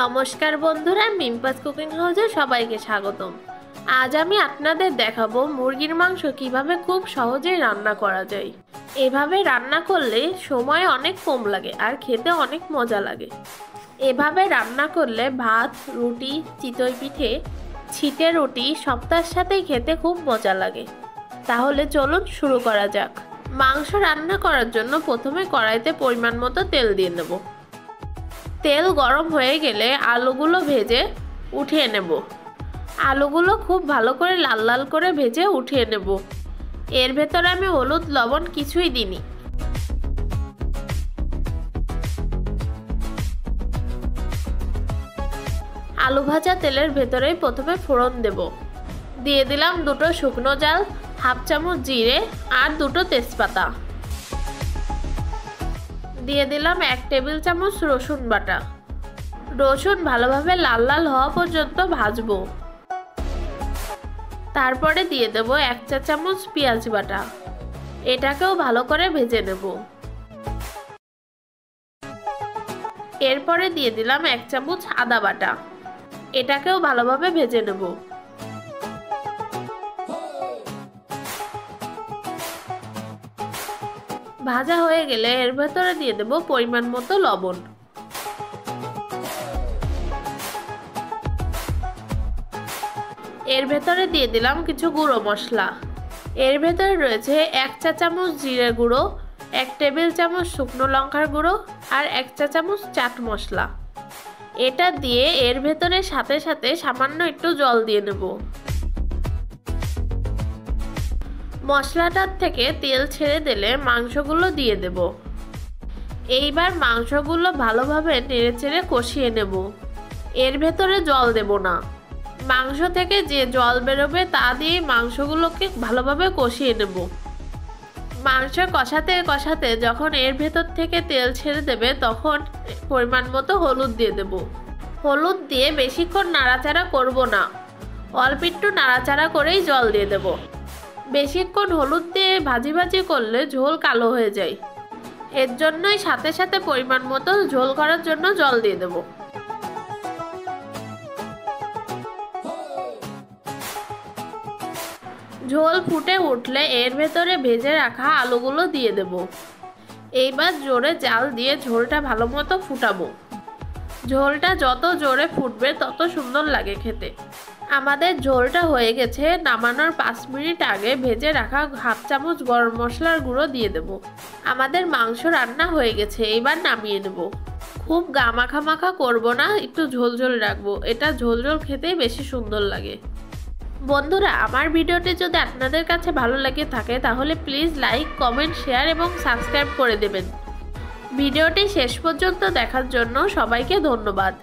নমস্কার বন্ধুরা, মিম্পাস কুকিং হাউসে সবাইকে স্বাগতম। আজ আমি আপনাদের দেখাবো মুরগির মাংস কিভাবে খুব সহজেই রান্না করা যায়। এভাবে রান্না করলে সময় অনেক কম লাগে আর খেতে অনেক মজা লাগে। এভাবে রান্না করলে ভাত, রুটি, চিতই পিঠে, ছিটে রুটি সবটার সাথেই খেতে খুব মজা লাগে। তাহলে চলুন শুরু করা যাক। মাংস রান্না করার জন্য প্রথমে কড়াইতে পরিমাণ মতো তেল দিয়ে নেব। তেল গরম হয়ে গেলে আলুগুলো ভেজে উঠিয়ে নেব। আলুগুলো খুব ভালো করে লাল লাল করে ভেজে উঠিয়ে নেব। এর ভেতরে আমি হলুদ লবণ কিছুই দিইনি। আলু ভাজা তেলের ভেতরেই প্রথমে ফোড়ন দেব। দিয়ে দিলাম দুটো শুকনো জাল, হাফ চামচ জিরে আর দুটো তেজপাতা। দিয়ে দিলাম 1 টেবিল চামচ রসুন বাটা। রসুন ভালোভাবে লাল লাল হওয়া পর্যন্ত ভাজবো। তারপরে দিয়ে দেব 1 চা চামচ পেঁয়াজ বাটা। এটাকেও ভালো করে ভেজে নেব। এরপরে দিয়ে দিলাম 1 চামচ আদা বাটা। এটাকেও ভালোভাবে ভেজে নেব। ভাজা হয়ে গেলে এর ভেতরে দিয়ে দেব পরিমাণ মতো লবণ। এর ভেতরে দিয়ে দিলাম কিছু গুঁড়ো মশলা। এর ভেতরে রয়েছে 1 চা চামচ জিরে গুঁড়ো, 1 টেবিল চামচ শুকনো লঙ্কার গুঁড়ো আর 1 চা চামচ চাট মশলা। এটা দিয়ে এর ভেতরে সাথে সাথে সামান্য একটু জল দিয়ে নেব। মশলাটার থেকে তেল ছেড়ে দিলে মাংসগুলো দিয়ে দেব। এইবার মাংসগুলো ভালোভাবে নেড়েচেড়ে কষিয়ে নেব। এর ভেতরে জল দেব না। মাংস থেকে যে জল বেরোবে তা দিয়ে মাংসগুলোকে ভালোভাবে কষিয়ে নেব। মাংস কষাতে কষাতে যখন এর ভেতর থেকে তেল ছেড়ে দেবে তখন পরিমাণ মতো হলুদ দিয়ে দেব। হলুদ দিয়ে বেশিক্ষণ নাড়াচাড়া করব না, অল্প একটু নাড়াচাড়া করেই জল দিয়ে দেব। বেশিক্ষণ হলুদ দিয়ে ভাজি ভাজি করলে ঝোল কালো হয়ে যায়। এর জন্যই সাথে সাথে পরিমাণ মতো ঝোল করার জন্য জল দিয়ে দেব। ঝোল ফুটে উঠলে এর ভেতরে ভেজে রাখা আলুগুলো দিয়ে দেব। এইবার জোরে জাল দিয়ে ঝোলটা ভালো মতো ফুটাবো। ঝোলটা যত জোরে ফুটবে তত সুন্দর লাগে খেতে। আমাদের ঝোলটা হয়ে গেছে। নামানোর 5 মিনিট আগে ভেজে রাখা হাফ চামচ গরম মশলার গুঁড়ো দিয়ে দেব। আমাদের মাংস রান্না হয়ে গেছে। এবার নামিয়ে নেব। খুব গামাখা মাখা করব না, একটু ঝোল ঝোল রাখবো। এটা ঝোল ঝোল খেতেই বেশি সুন্দর লাগে। বন্ধুরা, আমার ভিডিওটি যদি আপনাদের কাছে ভালো লাগে থাকে তাহলে প্লিজ লাইক, কমেন্ট, শেয়ার এবং সাবস্ক্রাইব করে দেবেন। ভিডিওটি শেষ পর্যন্ত দেখার জন্য সবাইকে ধন্যবাদ।